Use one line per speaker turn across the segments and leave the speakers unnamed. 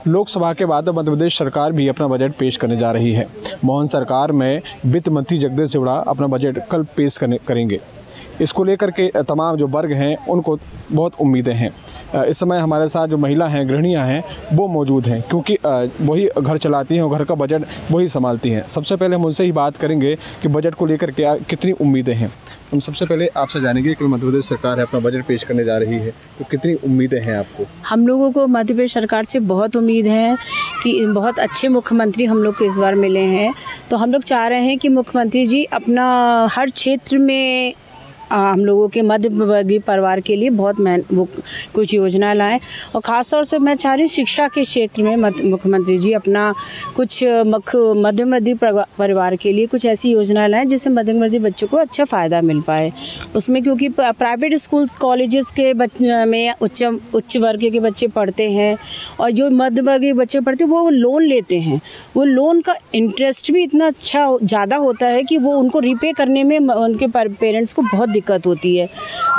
लोकसभा के बाद मध्य प्रदेश सरकार भी अपना बजट पेश करने जा रही है। मोहन सरकार में वित्त मंत्री जगदीश देवड़ा अपना बजट कल पेश करेंगे। इसको लेकर के तमाम जो वर्ग हैं उनको बहुत उम्मीदें हैं। इस समय हमारे साथ जो महिला हैं, गृहिणियां हैं, वो मौजूद हैं, क्योंकि वही घर चलाती हैं और घर का बजट वही संभालती हैं। सबसे पहले हम उनसे ही बात करेंगे कि बजट को लेकर के कितनी उम्मीदें हैं। हम सबसे पहले आपसे जानेंगे कि मध्य प्रदेश सरकार है अपना बजट पेश करने जा रही है, तो कितनी उम्मीदें हैं आपको?
हम लोगों को मध्य प्रदेश सरकार से बहुत उम्मीद है कि बहुत अच्छे मुख्यमंत्री हम लोग को इस बार मिले हैं। तो हम लोग चाह रहे हैं कि मुख्यमंत्री जी अपना हर क्षेत्र में हम लोगों के मध्य वर्गीय परिवार के लिए बहुत वो कुछ योजना लाएं। और ख़ास तौर से मैं चाह रही हूँ शिक्षा के क्षेत्र में मुख्यमंत्री जी अपना कुछ मध्यम वर्गीय परिवार के लिए कुछ ऐसी योजना लाएं जिससे मध्यम वर्गीय बच्चों को अच्छा फ़ायदा मिल पाए उसमें, क्योंकि प्राइवेट स्कूल्स कॉलेजेस के में उच्च वर्ग के बच्चे पढ़ते हैं और जो मध्य वर्गीय बच्चे पढ़ते हैं वो लोन लेते हैं। वो लोन का इंटरेस्ट भी इतना अच्छा ज़्यादा होता है कि वो उनको रिपे करने में उनके पेरेंट्स को बहुत दिक्कत होती है।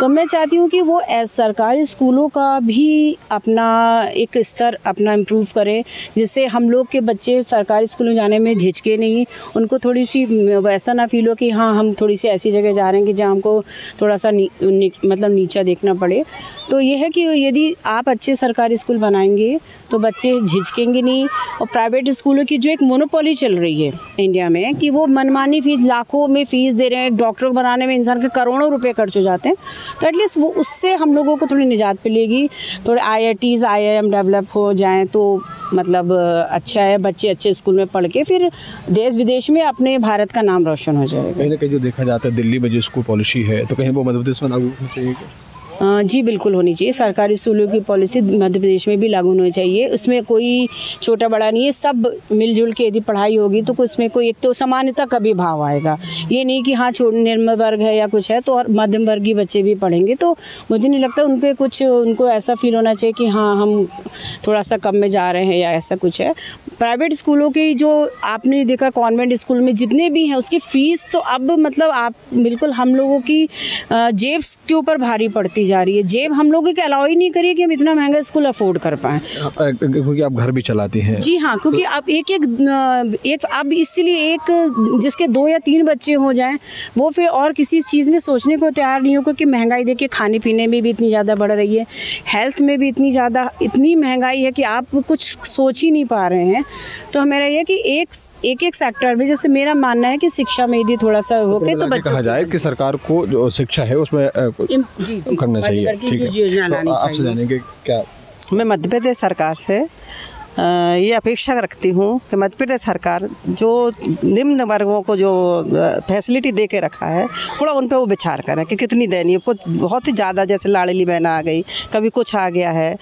तो मैं चाहती हूँ कि वो सरकारी स्कूलों का भी अपना एक स्तर अपना इम्प्रूव करें, जिससे हम लोग के बच्चे सरकारी स्कूल में जाने में झिझके नहीं, उनको थोड़ी सी वैसा ना फील हो कि हाँ हम थोड़ी सी ऐसी जगह जा रहे हैं कि जहाँ हमको थोड़ा सा मतलब नीचा देखना पड़े। तो ये है कि यदि आप अच्छे सरकारी स्कूल बनाएंगे तो बच्चे झिझकेंगे नहीं। और प्राइवेट स्कूलों की जो एक मोनोपोली चल रही है इंडिया में कि वो मनमानी फ़ीस लाखों में फ़ीस दे रहे हैं, डॉक्टर बनाने में इंसान के करोड़ों रुपए खर्च हो जाते हैं। तो एटलीस्ट वो उससे हम लोगों को थोड़ी निजात मिलेगी, थोड़े IITs IIM डेवलप हो जाएं तो मतलब अच्छा है। बच्चे अच्छे स्कूल में पढ़ के फिर देश विदेश में अपने भारत का नाम रोशन हो जाएगा।
कहीं ना कहीं जो देखा जाता है दिल्ली में जो स्कूल पॉलिसी है तो कहीं वो मध्य प्रदेश में लागू होनी चाहिए?
जी बिल्कुल होनी चाहिए। सरकारी स्कूलों की पॉलिसी मध्य प्रदेश में भी लागू होनी चाहिए। उसमें कोई छोटा बड़ा नहीं है, सब मिलजुल के यदि पढ़ाई होगी तो उसमें कोई एक तो समानता का भी भाव आएगा। ये नहीं कि हाँ निम्न वर्ग है या कुछ है तो और मध्यम वर्गीय बच्चे भी पढ़ेंगे तो मुझे नहीं लगता उनको ऐसा फील होना चाहिए कि हाँ हम थोड़ा सा कम में जा रहे हैं या ऐसा कुछ है। प्राइवेट स्कूलों की जो आपने देखा कॉन्वेंट स्कूल में जितने भी हैं उसकी फ़ीस तो अब मतलब आप बिल्कुल हम लोगों की जेब के ऊपर भारी पड़ती जा रही है। जेब हम लोगों की अलाउ ही नहीं करिए कि हम इतना महंगा स्कूल अफोर्ड कर पाएँ,
क्योंकि आप घर भी चलाती हैं।
जी हाँ, क्योंकि अब एक अब इसलिए एक जिसके 2 या 3 बच्चे हो जाएं वो फिर और किसी चीज़ में सोचने को तैयार नहीं हो, क्योंकि महंगाई देखिए खाने पीने में भी इतनी ज़्यादा बढ़ रही है, हेल्थ में भी इतनी महंगाई है कि आप कुछ सोच ही नहीं पा रहे हैं। तो मेरा ये कि एक सेक्टर में जैसे मेरा मानना है कि शिक्षा में यदि थोड़ा सा हो के तो बच्चों
कहा जाए कि सरकार को जो शिक्षा है उसमें करना चाहिए। ठीक है, तो आपसे जानेंगे क्या?
मैं मध्य प्रदेश सरकार से ये अपेक्षा रखती हूँ कि मध्य प्रदेश सरकार जो निम्न वर्गों को जो फैसिलिटी दे के रखा है थोड़ा उन पे वो विचार करें कि कितनी देनी। कुछ बहुत ही ज़्यादा जैसे लाडली बहन आ गई, कभी कुछ आ गया है,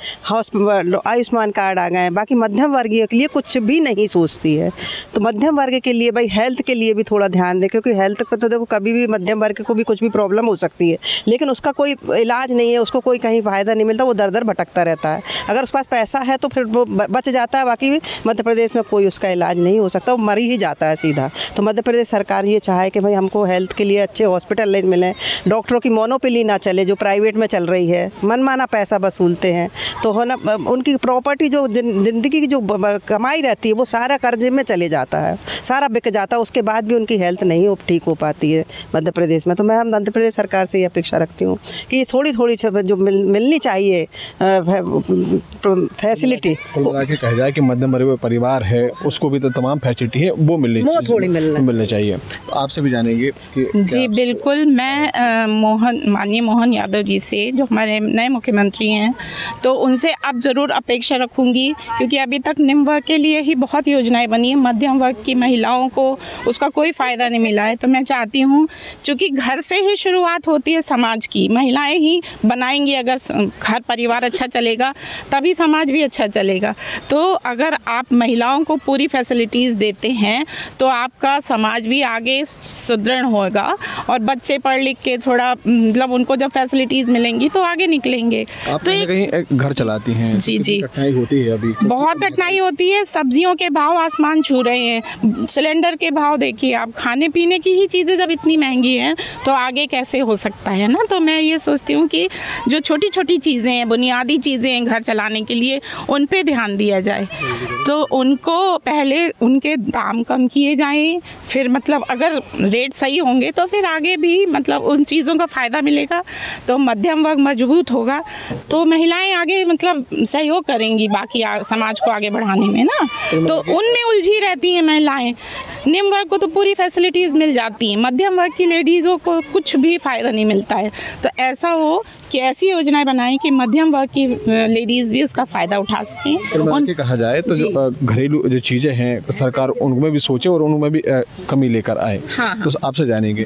आयुष्मान कार्ड आ गए हैं, बाकी मध्यम वर्गीय के लिए कुछ भी नहीं सोचती है। तो मध्यम वर्ग के लिए भाई हेल्थ के लिए भी थोड़ा ध्यान दें, क्योंकि हेल्थ पर तो देखो कभी भी मध्यम वर्ग को भी कुछ भी प्रॉब्लम हो सकती है, लेकिन उसका कोई इलाज नहीं है, उसको कोई कहीं फ़ायदा नहीं मिलता, वो दर दर भटकता रहता है। अगर उसके पास पैसा है तो फिर वो बच जाता है, बाकी मध्य प्रदेश में कोई उसका इलाज नहीं हो सकता, वो मर ही जाता है सीधा। तो मध्य प्रदेश सरकार ये चाहे कि भाई हमको हेल्थ के लिए अच्छे हॉस्पिटल मिलें, डॉक्टरों की मोनोपोली ना चले जो प्राइवेट में चल रही है, मनमाना पैसा वसूलते हैं तो होना उनकी प्रॉपर्टी जो ज़िंदगी की जो कमाई रहती है वो सारा कर्जे में चले जाता है, सारा बिक जाता है, उसके बाद भी उनकी हेल्थ नहीं ठीक हो पाती है मध्य प्रदेश में। तो मैं मध्य प्रदेश सरकार से ये अपेक्षा रखती हूँ कि थोड़ी जो मिलनी चाहिए फैसिलिटी।
कहा जाए कि मध्यम वर्ग परिवार है उसको भी तो तमाम फैसिलिटी है वो मिलनी चाहिए। तो आपसे भी जानेंगे कि
जी बिल्कुल। मैं माननीय मोहन यादव जी से जो हमारे नए मुख्यमंत्री हैं तो उनसे अब ज़रूर अपेक्षा रखूँगी, क्योंकि अभी तक निम्न वर्ग के लिए ही बहुत योजनाएं बनी है, मध्यम वर्ग की महिलाओं को उसका कोई फ़ायदा नहीं मिला है। तो मैं चाहती हूँ चूँकि घर से ही शुरुआत होती है समाज की, महिलाएँ ही बनाएंगी, अगर घर परिवार अच्छा चलेगा तभी समाज भी अच्छा चलेगा। तो अगर आप महिलाओं को पूरी फैसिलिटीज़ देते हैं तो आपका समाज भी आगे सुदृढ़ होगा और बच्चे पढ़ लिख के थोड़ा मतलब उनको जब फैसिलिटीज़ मिलेंगी तो आगे निकलेंगे।
आप तो कहीं घर चलाती हैं?
जी जी,
कठिनाई होती है, अभी
बहुत कठिनाई होती है। सब्जियों के भाव आसमान छू रहे हैं, सिलेंडर के भाव देखिए आप, खाने पीने की ही चीज़ें जब इतनी महंगी हैं तो आगे कैसे हो सकता है ना। तो मैं ये सोचती हूँ कि जो छोटी छोटी चीज़ें हैं, बुनियादी चीज़ें हैं घर चलाने के लिए, उन पे ध्यान दिया जाए, तो उनको पहले उनके दाम कम किए जाएं, फिर मतलब अगर रेट सही होंगे तो फिर आगे भी मतलब उन चीज़ों का फ़ायदा मिलेगा, तो मध्यम वर्ग मजबूत होगा, तो महिलाएं आगे मतलब सहयोग करेंगी बाकी समाज को आगे बढ़ाने में ना। तो उनमें उलझी रहती हैं महिलाएं। निम्न वर्ग को तो पूरी फैसिलिटीज़ मिल जाती हैं, मध्यम वर्ग की लेडीज़ों को कुछ भी फ़ायदा नहीं मिलता है। तो ऐसा हो कि ऐसी योजनाएं बनाएं कि मध्यम वर्ग की लेडीज़ भी उसका फ़ायदा उठा सकें।
उनके कहा जाए तो जो घरेलू जो चीज़ें हैं सरकार उनमें भी सोचे और उनमें भी कमी लेकर आए।
हाँ।
तो आपसे जानेंगे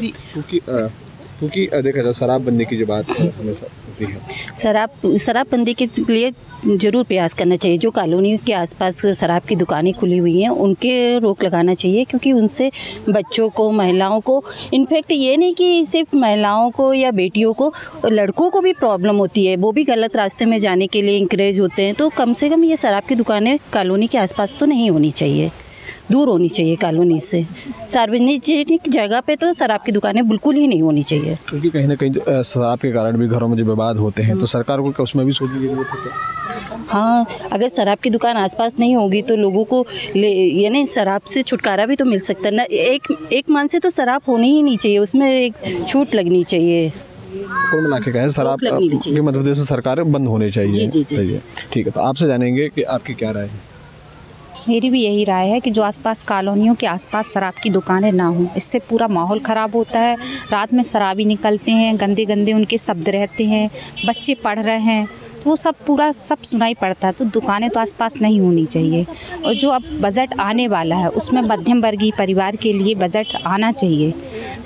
क्योंकि देखा जाए शराबबंदी की जो बात हमेशा होती है,
शराबबंदी के लिए ज़रूर प्रयास करना चाहिए। जो कॉलोनियों के आसपास शराब की दुकानें खुली हुई हैं उनके रोक लगाना चाहिए, क्योंकि उनसे बच्चों को, महिलाओं को, इनफैक्ट ये नहीं कि सिर्फ महिलाओं को या बेटियों को, लड़कों को भी प्रॉब्लम होती है, वो भी गलत रास्ते में जाने के लिए इंकरेज होते हैं। तो कम से कम ये शराब की दुकानें कॉलोनी के आसपास तो नहीं होनी चाहिए, दूर होनी चाहिए कॉलोनी से। सार्वजनिक जगह पे तो शराब की दुकानें बिल्कुल ही नहीं होनी चाहिए, क्योंकि
कहीं ना कहीं शराब के कारण भी घरों में जो विवाद होते हैं, तो सरकार को उसमें भी सोचने की जरूरत है।
हाँ, अगर शराब की दुकान आसपास नहीं होगी तो लोगों को यानी शराब से छुटकारा भी तो मिल सकता है ना। एक मन से तो शराब होनी ही नहीं चाहिए, उसमें एक छूट लगनी चाहिए।
कुल मिला के कहें शराब की मध्य प्रदेश में सरकार बंद होनी चाहिए।
जी।
ठीक है, तो आपसे जानेंगे कि आपकी क्या राय है।
मेरी भी यही राय है कि जो आसपास कॉलोनियों के आसपास शराब की दुकानें ना हों, इससे पूरा माहौल ख़राब होता है। रात में शराबी निकलते हैं, गंदे गंदे उनके शब्द रहते हैं, बच्चे पढ़ रहे हैं, तो वो सब सुनाई पड़ता है। तो दुकानें तो आसपास नहीं होनी चाहिए। और जो अब बजट आने वाला है उसमें मध्यम वर्गीय परिवार के लिए बजट आना चाहिए,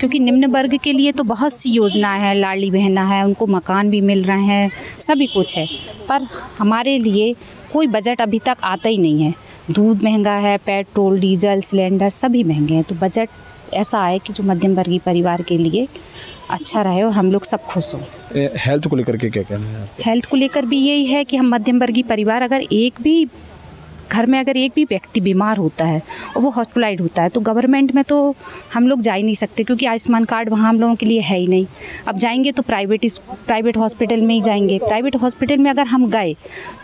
क्योंकि निम्न वर्ग के लिए तो बहुत सी योजनाएं हैं, लाडली बहना है, उनको मकान भी मिल रहे हैं, सभी कुछ है, पर हमारे लिए कोई बजट अभी तक आता ही नहीं है। दूध महंगा है, पेट्रोल, डीजल, सिलेंडर सभी महंगे हैं। तो बजट ऐसा आए कि जो मध्यम वर्गीय परिवार के लिए अच्छा रहे और हम लोग सब खुश हों।
हेल्थ को लेकर के क्या कहना है आपका?
हेल्थ को लेकर भी यही है कि हम मध्यम वर्गीय परिवार, अगर एक भी घर में अगर एक भी व्यक्ति बीमार होता है और वो हॉस्पिटलाइज होता है, तो गवर्नमेंट में तो हम लोग जा ही नहीं सकते, क्योंकि आयुष्मान कार्ड वहाँ हम लोगों के लिए है ही नहीं। अब जाएंगे तो प्राइवेट हॉस्पिटल में ही जाएंगे। प्राइवेट हॉस्पिटल में अगर हम गए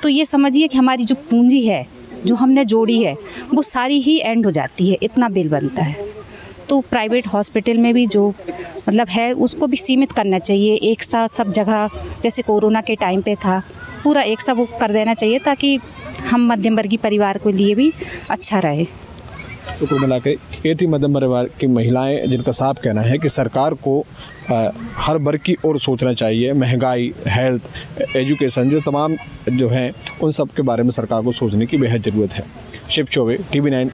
तो ये समझिए कि हमारी जो पूंजी है, जो हमने जोड़ी है, वो सारी ही एंड हो जाती है, इतना बिल बनता है। तो प्राइवेट हॉस्पिटल में भी जो मतलब है उसको भी सीमित करना चाहिए, एक साथ सब जगह, जैसे कोरोना के टाइम पे था, पूरा एक सब कर देना चाहिए, ताकि हम मध्यम वर्गीय परिवार के लिए भी अच्छा रहे।
तो कुल मिला के ये थी मध्यम परिवार की महिलाएं, जिनका साफ कहना है कि सरकार को हर वर्ग की ओर सोचना चाहिए। महंगाई, हेल्थ, एजुकेशन, जो तमाम जो हैं उन सब के बारे में सरकार को सोचने की बेहद ज़रूरत है। शिव चौबे, TV9